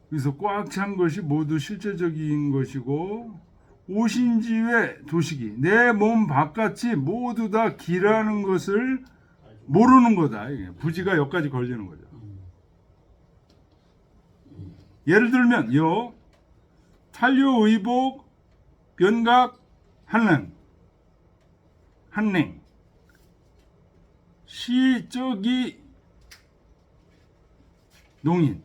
그래서 꽉 찬 것이 모두 실제적인 것이고 오신지의 도식이 내 몸 바깥이 모두 다 기라는 것을 모르는 거다. 이게 부지가 여기까지 걸리는 거죠. 예를 들면 요 탄료의복 변각 한랭 시적이 농인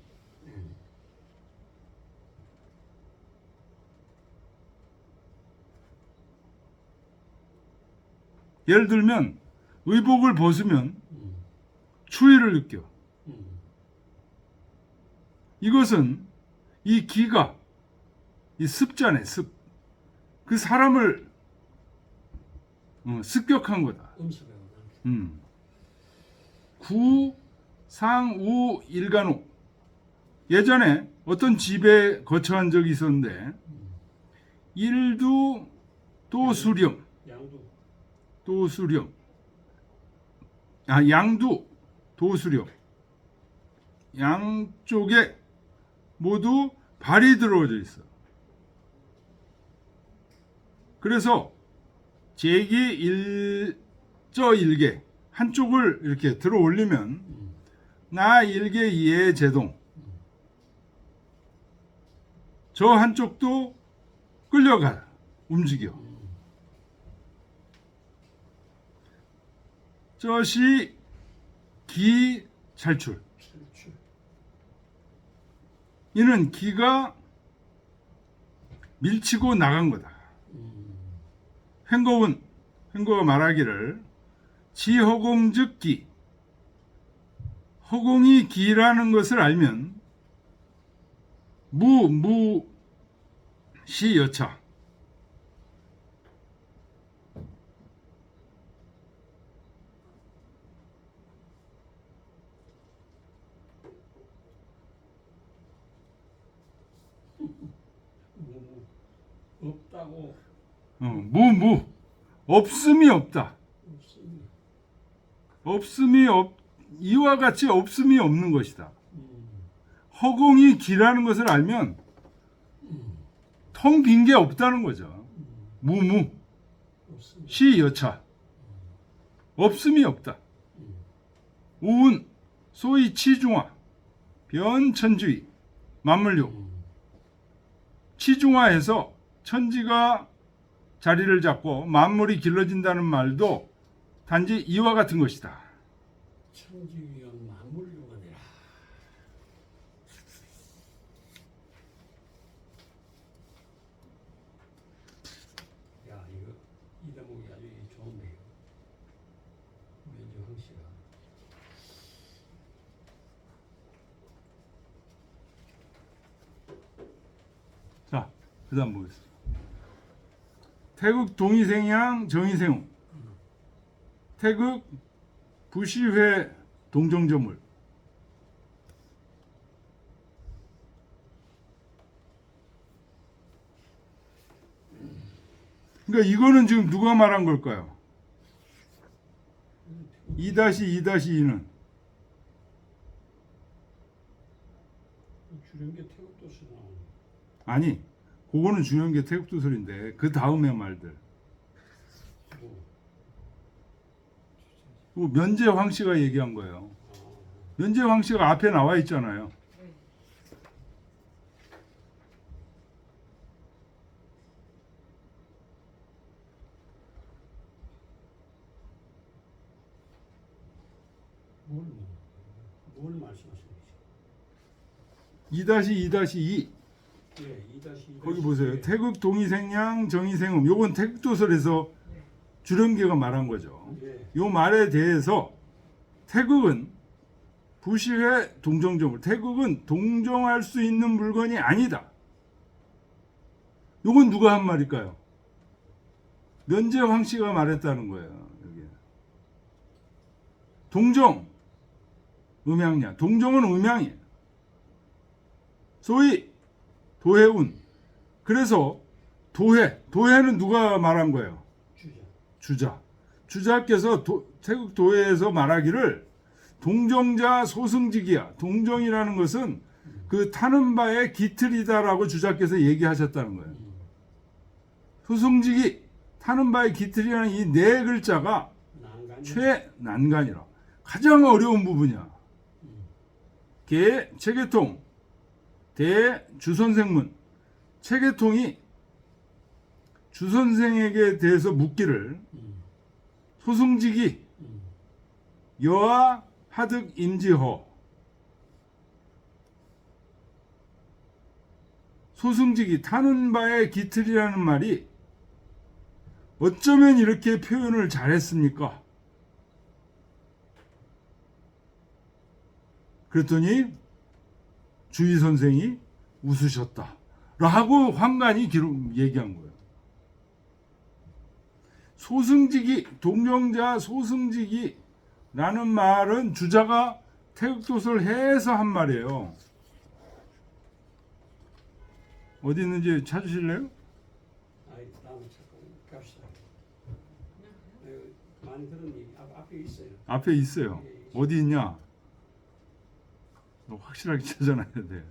예를 들면 의복을 벗으면 추위를 느껴. 이것은 이 기가 이 습자네 습. 그 사람을 습격한 거다. 구상우 일간호 예전에 어떤 집에 거처한 적이 있었는데 일두 도수령 양두 도수령 양쪽에 모두 발이 들어오져 있어. 그래서 제기 일저 일개 한쪽을 이렇게 들어 올리면 나 일개 이해 제동 저 한쪽도 끌려가 움직여. 저시 기 탈출. 이는 기가 밀치고 나간 거다. 횡거가 말하기를 지허공 즉 기. 허공이 기라는 것을 알면 시 여차. 없다고. 없음이 없다. 이와 같이 없음이 없는 것이다. 허공이 기라는 것을 알면 텅 빈 게 없다는 거죠. 시 여차. 없음이 없다. 우운 소위 치중화 변천주의 만물욕 치중화해서 천지가 자리를 잡고 만물이 길러진다는 말도 단지 이와 같은 것이다. 천지위원 만물요가 되라. 야, 이거 이 대목이 아주 좋은데요. 면지황 씨가. 자, 그 다음 보겠습니다. 태극 동의생양 정의생웅 태극 부시회 동정저물 그러니까 이거는 지금 누가 말한 걸까요? 2-2-2는 주령계 태극도시 나오는. 아니 그거는 중요한 태극도설인데 그 다음에 말들 그 면제황 씨가 얘기한 거예요. 면제황 씨가 앞에 나와 있잖아요. 뭘 말씀하시는 거죠? 2-2-2 예, 2-2. 거기 보세요. 태극 동의생양 정의생음 요건 태극도설에서 주령계가 말한 거죠. 예. 요 말에 대해서 태극은 부시회 동정점을 태극은 동정할 수 있는 물건이 아니다. 요건 누가 한 말일까요? 면제황 씨가 말했다는 거예요. 여기. 동정 음양냐? 동정은 음양이에요. 소위 도해운. 그래서 도해는 누가 말한 거예요? 주자께서 태극 도해에서 말하기를 동정자 소승직이야. 동정이라는 것은 그 타는 바의 기틀이다라고 주자께서 얘기하셨다는 거예요. 소승직이 타는 바의 기틀이라는 이 네 글자가 최난간이라 가장 어려운 부분이야. 체계통, 대주선생문. 체계통이 주선생에게 대해서 묻기를 소승직이 여하 하득 임지허 소승직이 타는 바의 기틀이라는 말이 어쩌면 이렇게 표현을 잘했습니까? 그랬더니 주의 선생이 웃으셨다 라고 황간이 얘기한 거예요. 소승직이 동정자 소승직이 라는 말은 주자가 태극도서를 해서 한 말이에요. 어디 있는지 찾으실래요? 아이 다음에 잠깐 갑시다. 많이 들었니? 앞에 있어요. 앞에 있어요. 어디 있냐? 확실하게 찾아놔야 돼요.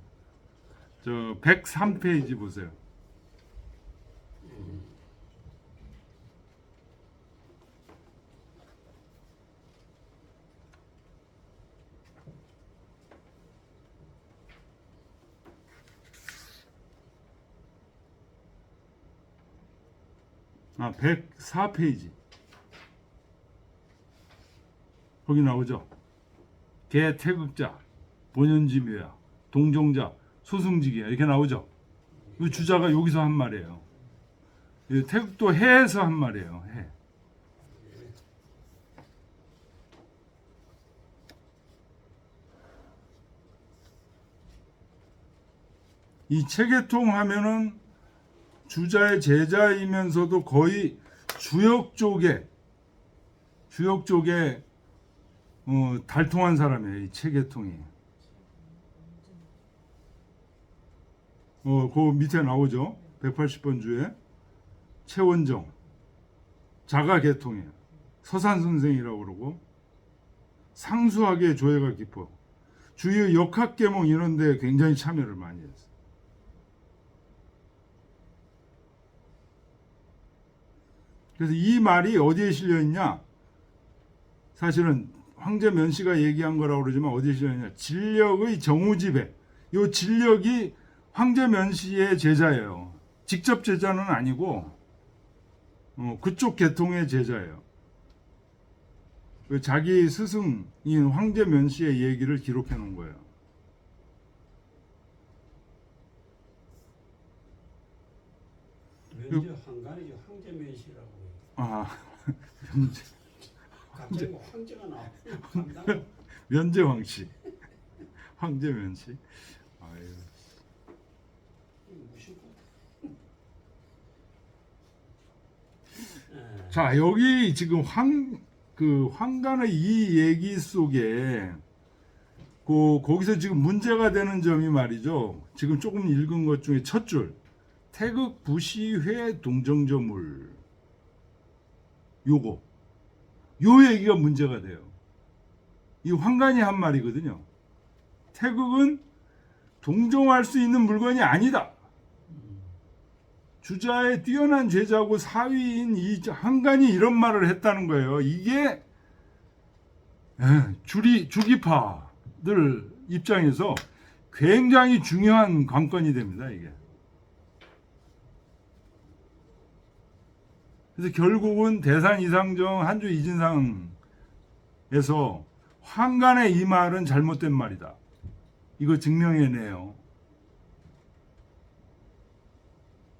저 103페이지 보세요. 아, 104페이지. 거기 나오죠. 개태극자, 본연지묘야, 동정자, 소승직이야 이렇게 나오죠. 이 주자가 여기서 한 말이에요. 태극도 해에서 한 말이에요. 해. 이 체계통 하면은 주자의 제자이면서도 거의 주역 쪽에 달통한 사람이에요. 이 체계통이. 그 밑에 나오죠. 180번 주에 최원정 자가계통이에요. 서산 선생이라고 그러고 상수하게 조예가 깊어. 주의 역학계몽 이런 데 굉장히 참여를 많이 했어요. 그래서 이 말이 어디에 실려 있냐? 사실은 황제 면씨가 얘기한 거라고 그러지만 어디에 실려 있냐? 진력의 정우지배. 이 진력이 황제 면씨의 제자예요. 직접 제자는 아니고 그쪽 계통의 제자예요. 자기 스승인 황제 면씨의 얘기를 기록해 놓은 거예요. 면제 황간이죠. 황제면시라고. 아, 면제. 갑자기 뭐 황제가 나와. 면제 황씨. 황제 면씨. 아유. 자, 여기 지금 황간의 이 얘기 속에 거기서 지금 문제가 되는 점이 말이죠. 지금 조금 읽은 것 중에 첫 줄. 태극 부시회 동정저물. 요 얘기가 문제가 돼요. 이 황간이 한 말이거든요. 태극은 동정할 수 있는 물건이 아니다. 주자의 뛰어난 제자고 사위인 이 황간이 이런 말을 했다는 거예요. 이게 주기파들 입장에서 굉장히 중요한 관건이 됩니다. 이게. 그래서 결국은 대산 이상정 한주 이진상에서 황간의 이 말은 잘못된 말이다. 이거 증명해내요.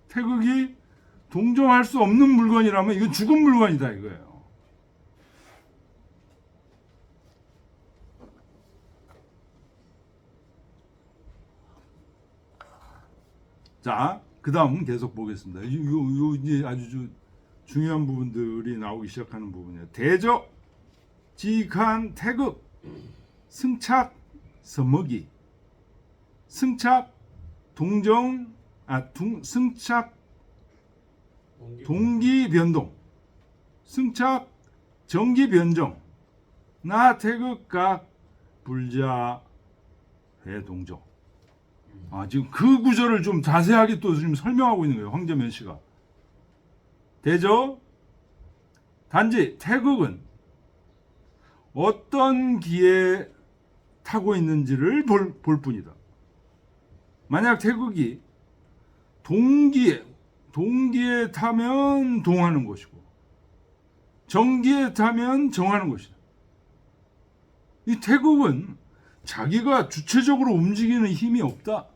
태극이 동정할 수 없는 물건이라면 이건 죽은 물건이다 이거예요. 자, 그 다음 계속 보겠습니다. 요 이제 아주 중요한 부분들이 나오기 시작하는 부분이에요. 대적, 지간, 태극, 승착, 서먹이, 승착, 승착, 동기 변동, 승착, 정기 변정, 나 태극 각 불자 회동정. 지금 그 구절을 좀 자세하게 또 지금 설명하고 있는 거예요. 황제면 씨가. 대저 단지 태극은 어떤 기에 타고 있는지를 볼 뿐이다. 만약 태극이 동기에 타면 동하는 것이고 정기에 타면 정하는 것이다. 이 태극은 자기가 주체적으로 움직이는 힘이 없다.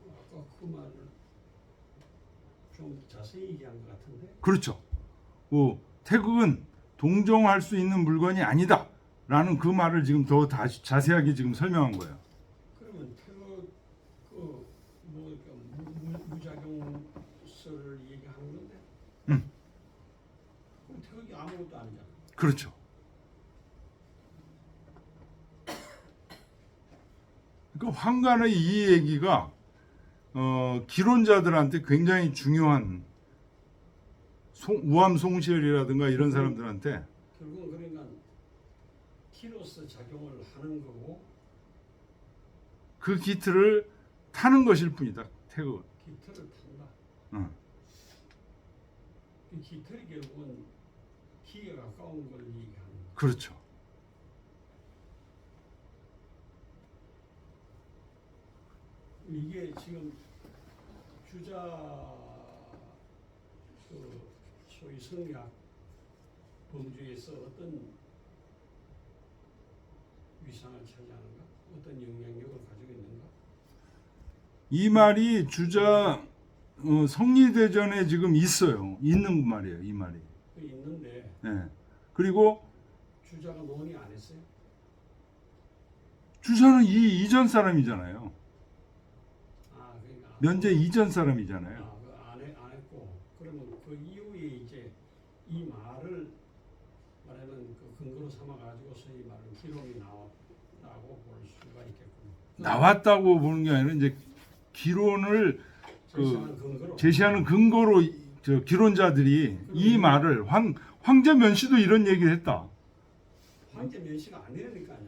아까 그 말을 좀 자세히 얘기한 것 같은데. 그렇죠. 태극은 동정할 수 있는 물건이 아니다. 라는 그 말을 지금 더 다시 자세하게 지금 설명한 거예요. 그러면 태극 무작용설을 얘기하는 건데. 그럼 태극이 아무것도 아니잖아. 그렇죠. 그러니까 황간의 이 얘기가 기론자들한테 굉장히 중요한 우암송시열이라든가 이런 사람들한테 결국은 그러니까 키로서 작용을 하는 거고 그 기틀을 타는 것일 뿐이다. 태극은. 기틀을 탄다. 응. 그 기틀이 결국은 기에 가까운 걸 얘기하는 거야. 그렇죠. 이게 지금 주자 그 소위 성리학 범주에서 어떤 위상을 차지하는가? 어떤 영향력을 가지고 있는가? 이 말이 주자 성리대전에 지금 있어요. 있는 말이에요. 이 말이. 그 있는데 네. 그리고 주자가 논의 안 했어요? 주자는 이 이전 사람이잖아요. 그러니까 면제 이전 사람이잖아요. 안 했고 그러면 그 이후에 이제 이 말을 말하면 그 근거로 삼아 가지고 소위 말하는 기록이 나왔다고 볼 수가 있겠군요. 나왔다고 보는 게 아니라 이제 기론을 제시하는 근거로 저 기론자들이 이 말을 황제 씨도 이런 얘기를 했다. 황제 면씨가 아니라니까요.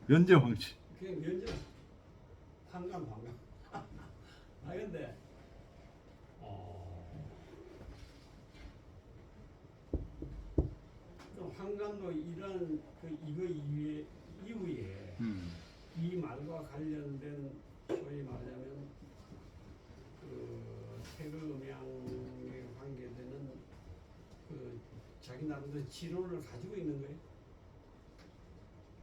면제 황씨. 그냥 면제 황간. 근데 그럼 황간도 이런 이거 이후에 이 말과 관련된 소위 말하자면 그 태극음양에 관계되는 그 자기 나름대로 지론을 가지고 있는 거예요.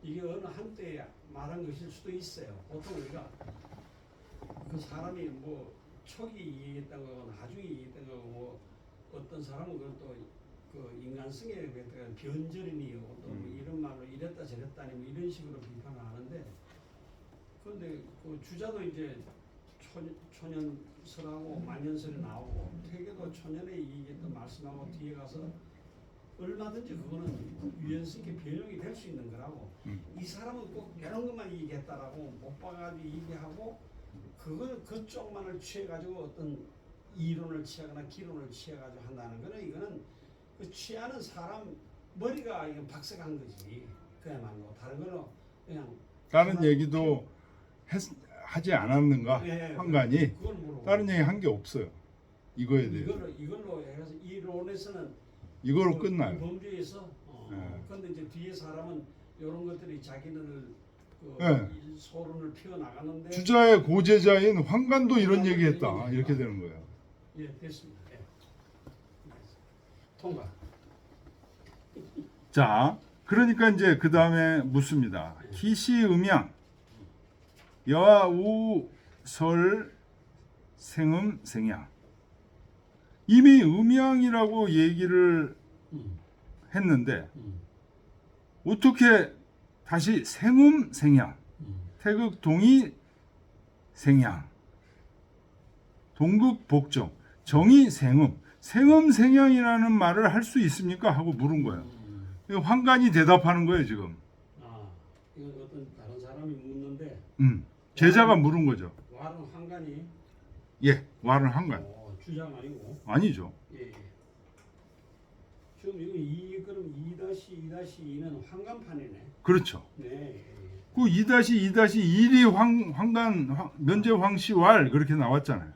이게 어느 한때 말한 것일 수도 있어요. 보통 우리가 그 사람이 뭐 초기 얘기했던 거고 나중에 얘기했던 거고 뭐 어떤 사람은 그것도 그 인간성에 대한 변절이니 또 이런 말로 이랬다 저랬다니 뭐 이런 식으로 비판을 하는데 그런데 그 주자도 이제 초년설하고 만년설이 나오고 퇴계도 초년에 얘기했던 말씀하고 뒤에 가서 얼마든지 그거는 유연성 있게 변형이 될 수 있는 거라고. 이 사람은 꼭 이런 것만 얘기했다라고 못 봐가지고 얘기하고 그걸 그쪽만을 취해가지고 어떤 이론을 취하거나 기론을 취해가지고 한다는 거는 이거는 그 취하는 사람 머리가 이거 박색한 거지. 그야말로 다른 거는 그냥 다른 얘기도 하지 않았는가? 네, 황간이 그걸 모르고 다른 얘기 한 게 없어요. 이거에 대해 이걸로 해서 이론에서는 이걸로 끝나요. 범주에서 그런데 이제 뒤에 사람은 이런 것들이 자기는 소론을 피워 나가는데 주자의 고제자인 황간도 이런 얘기했다. 이렇게 되는 거예요. 예, 됐습니다. 예. 통과. 자, 그러니까 이제 그 다음에 묻습니다. 기시음양 여우설 생음 생양. 이미 음양이라고 얘기를 했는데 어떻게 다시 생음 생양, 태극 동이 생양, 동극 복정, 정이 생음, 생음 생양이라는 말을 할 수 있습니까? 하고 물은 거예요. 황간이 대답하는 거예요 지금. 이건 어떤 다른 사람이 묻는데 제자가 물은 거죠. 와른 황간이 예, 와른 황간. 주장 아니고. 아니죠. 예. 지금 이거 그럼 2-2-2는 환간판이네. 그렇죠. 네. 예. 그 2-2-1이 면제 황씨왈 그렇게 나왔잖아요.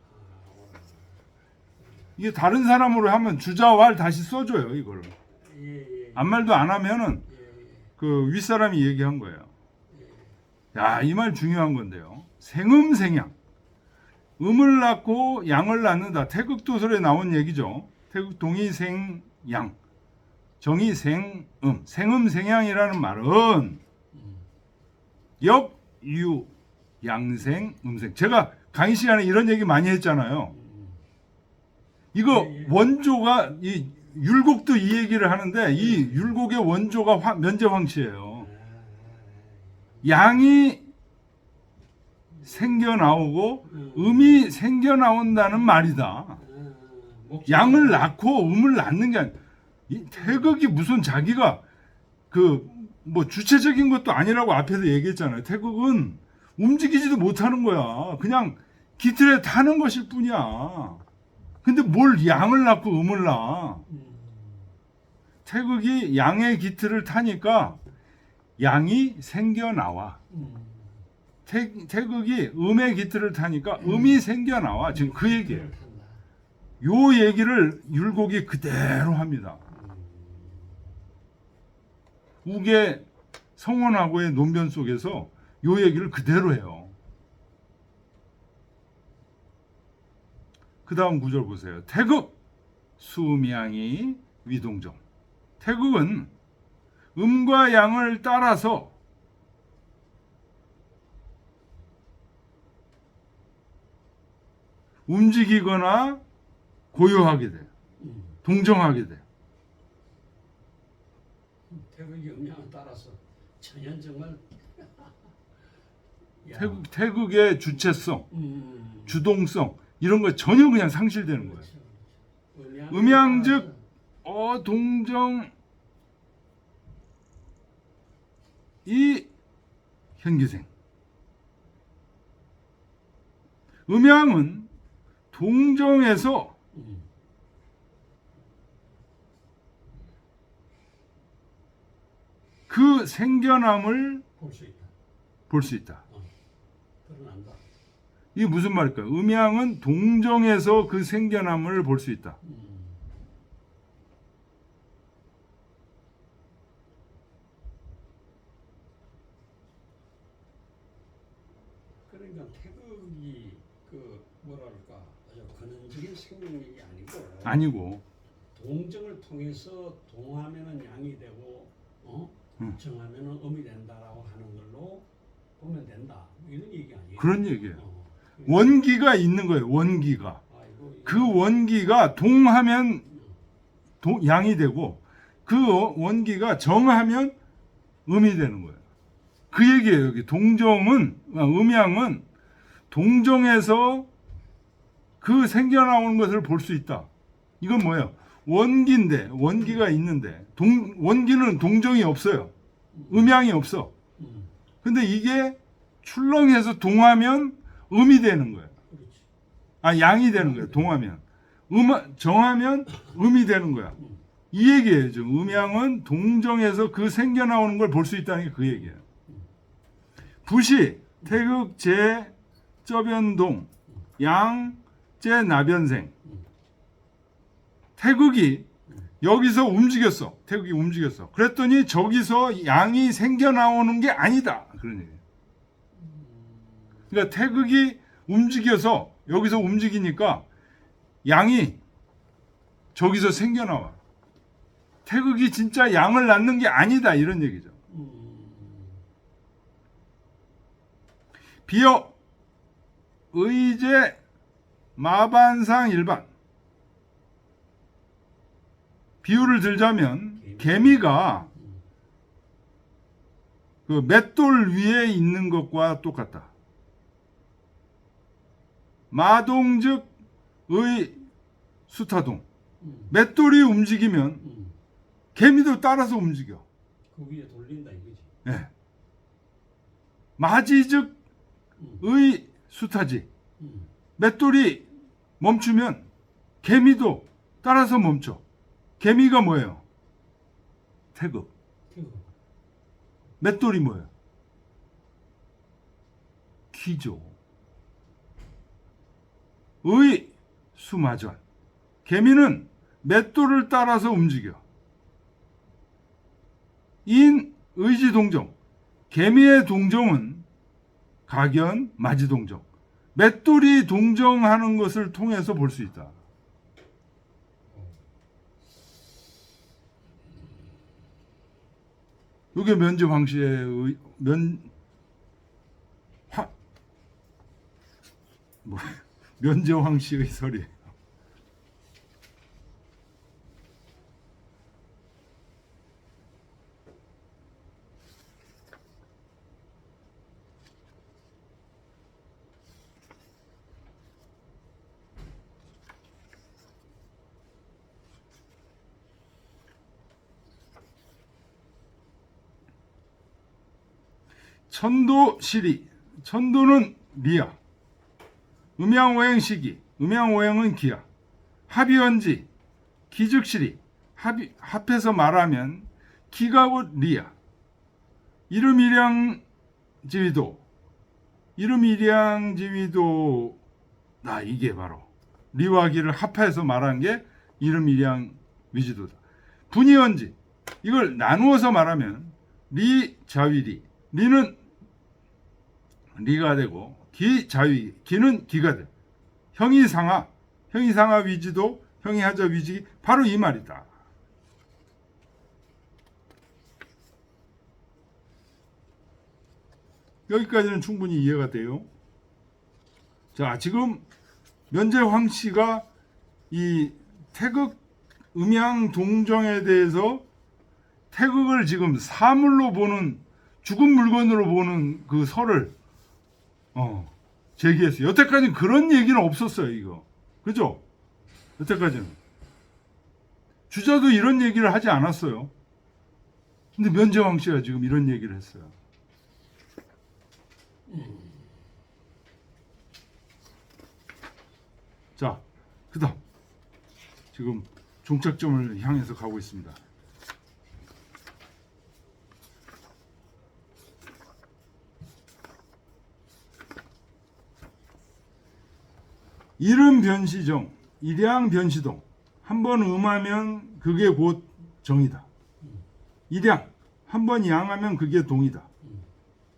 이게 다른 사람으로 하면 주자왈 다시 써줘요 이걸. 예. 아무 말도 안 하면은 예. 그 윗사람이 얘기한 거예요. 야, 이 말 중요한 건데요. 생음생양. 음을 낳고 양을 낳는다. 태극도설에 나온 얘기죠. 태극 동의생양. 정의생음. 생음생양이라는 말은 역유 양생 음생. 제가 강의 시간에 이런 얘기 많이 했잖아요. 이거 원조가 이 율곡도 이 얘기를 하는데 이 율곡의 원조가 면제황씨예요. 양이 생겨나오고 음이 생겨나온다는 말이다. 양을 낳고 음을 낳는 게 아니라 이 태극이 무슨 자기가 그 뭐 주체적인 것도 아니라고 앞에서 얘기했잖아요. 태극은 움직이지도 못하는 거야. 그냥 기틀에 타는 것일 뿐이야. 근데 뭘 양을 낳고 음을 낳아. 태극이 양의 기틀을 타니까 양이 생겨나와. 태극이 음의 기틀을 타니까 음이 생겨나와. 지금 그 얘기예요. 요 얘기를 율곡이 그대로 합니다. 우계 성원하고의 논변 속에서 요 얘기를 그대로 해요. 그 다음 구절 보세요. 태극 수음양이 위동정. 태극은 음과 양을 따라서 움직이거나 고요하게 돼요. 동정하게 돼요. 태극이 음양을 따라서 천연정말 태극의 주체성, 주동성 이런 거 전혀 그냥 상실되는 거예요. 그렇죠. 음양즉 동정 이 현기생. 음양은 동정에서 그 생겨남을 볼 수 있다. 드러난다. 이게 무슨 말일까요? 음양은 동정에서 그 생겨남을 볼 수 있다. 그러니까 태극이 그 뭐랄까 아주 근원적인 생명력이 아니고 동정을 통해서 동하면은 양이 되고 정하면은 음이 된다라고 하는 걸로 보면 된다. 이런 얘기 아니에요? 그런 얘기예요. 원기가 있는 거예요. 원기가. 그 원기가 동하면 양이 되고 그 원기가 정하면 음이 되는 거예요. 그 얘기예요. 여기 동정은 음양은 동정에서 그 생겨나오는 것을 볼 수 있다. 이건 뭐예요? 원기인데 원기가 있는데 원기는 동정이 없어요. 음양이 없어. 근데 이게 출렁해서 동하면 음이 되는 거예요. 양이 되는 거예요. 동하면. 정하면 음이 되는 거야. 이 얘기예요. 지금 음양은 동정에서 그 생겨나오는 걸 볼 수 있다는 게 그 얘기예요. 부시, 태극, 제, 쩌변동, 양, 제, 나변생. 태극이 여기서 움직였어. 태극이 움직였어. 그랬더니 저기서 양이 생겨나오는 게 아니다. 그런 얘기예요. 그러니까 태극이 움직여서 여기서 움직이니까 양이 저기서 생겨나와. 태극이 진짜 양을 낳는 게 아니다. 이런 얘기죠. 비어 의제 마반상 일반. 비유를 들자면 개미가 그 맷돌 위에 있는 것과 똑같다. 마동 즉의 수타동. 맷돌이 움직이면 개미도 따라서 움직여. 그 위에 돌린다 이거지. 네. 마지 즉의 수타지. 맷돌이 멈추면 개미도 따라서 멈춰. 개미가 뭐예요? 태극. 태극. 맷돌이 뭐예요? 기조. 의, 수마전. 개미는 맷돌을 따라서 움직여. 인, 의지동정. 개미의 동정은 각연, 마지동정. 맷돌이 동정하는 것을 통해서 볼 수 있다. 이게 면제황씨의 면제황씨의 설이에요. 천도시리. 천도는 리야. 음양오행시기. 음양오행은 기야. 합의원지. 기즉시리. 합해서 말하면 기가 곧 리야. 이름일양지위도. 이름일양지위도. 이게 바로 리와 기를 합해서 말한 게 이름일양위지도다. 분이원지. 이걸 나누어서 말하면 리자위리. 리는 리가 되고 기자위. 기는 기가 돼. 형이상하. 형이상하 위지도. 형이하자 위지. 바로 이 말이다. 여기까지는 충분히 이해가 돼요. 자, 지금 면제황씨가 이 태극 음양 동정에 대해서 태극을 지금 사물로 보는, 죽은 물건으로 보는 그 설을 제기했어요. 여태까지는 그런 얘기는 없었어요, 이거. 그죠? 여태까지는. 주자도 이런 얘기를 하지 않았어요. 근데 면제황씨가 지금 이런 얘기를 했어요. 자, 그 다음. 지금 종착점을 향해서 가고 있습니다. 이름 변시정, 일양 변시동. 한번 음하면 그게 곧 정이다. 일양, 한번 양하면 그게 동이다.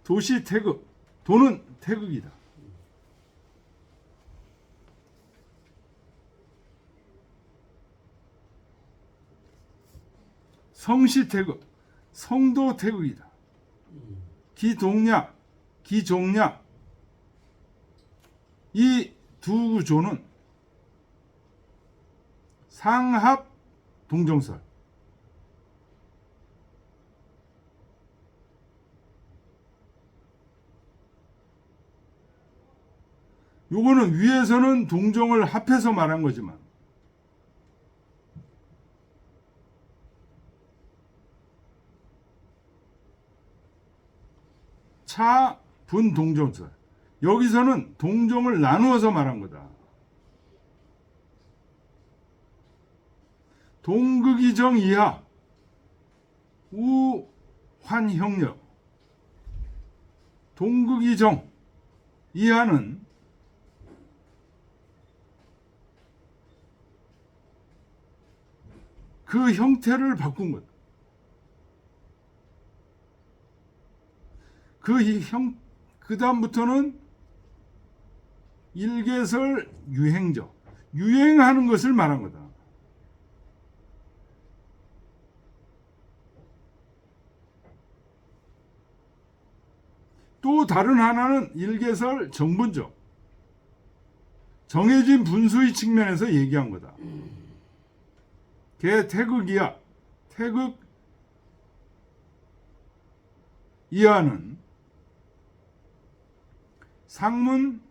도시 태극, 도는 태극이다. 성시 태극, 성도 태극이다. 기동약, 기종약. 이 두 조는 상합 동정설. 요거는 위에서는 동정을 합해서 말한 거지만 차, 분 동정설. 여기서는 동정을 나누어서 말한 거다. 동극이정 이하 우환형력. 동극이정 이하는 그 형태를 바꾼 것. 그 다음부터는 일개설 유행적. 유행하는 것을 말한 거다. 또 다른 하나는 일개설 정분적. 정해진 분수의 측면에서 얘기한 거다. 개 태극이야. 태극 이하는 상문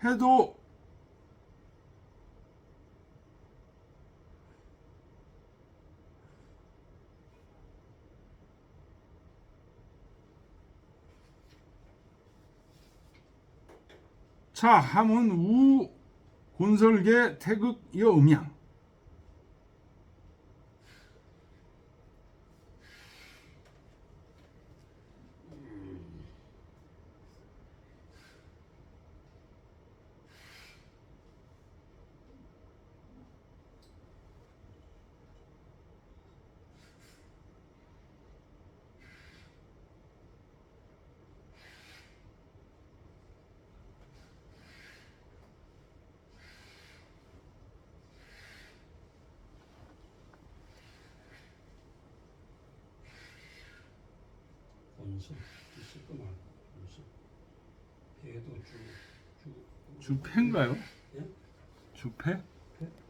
해도 차 함은 곤설계 태극여 음양. 원수 있을 거만 원수 해도 주 주패인가요? 예? 주패?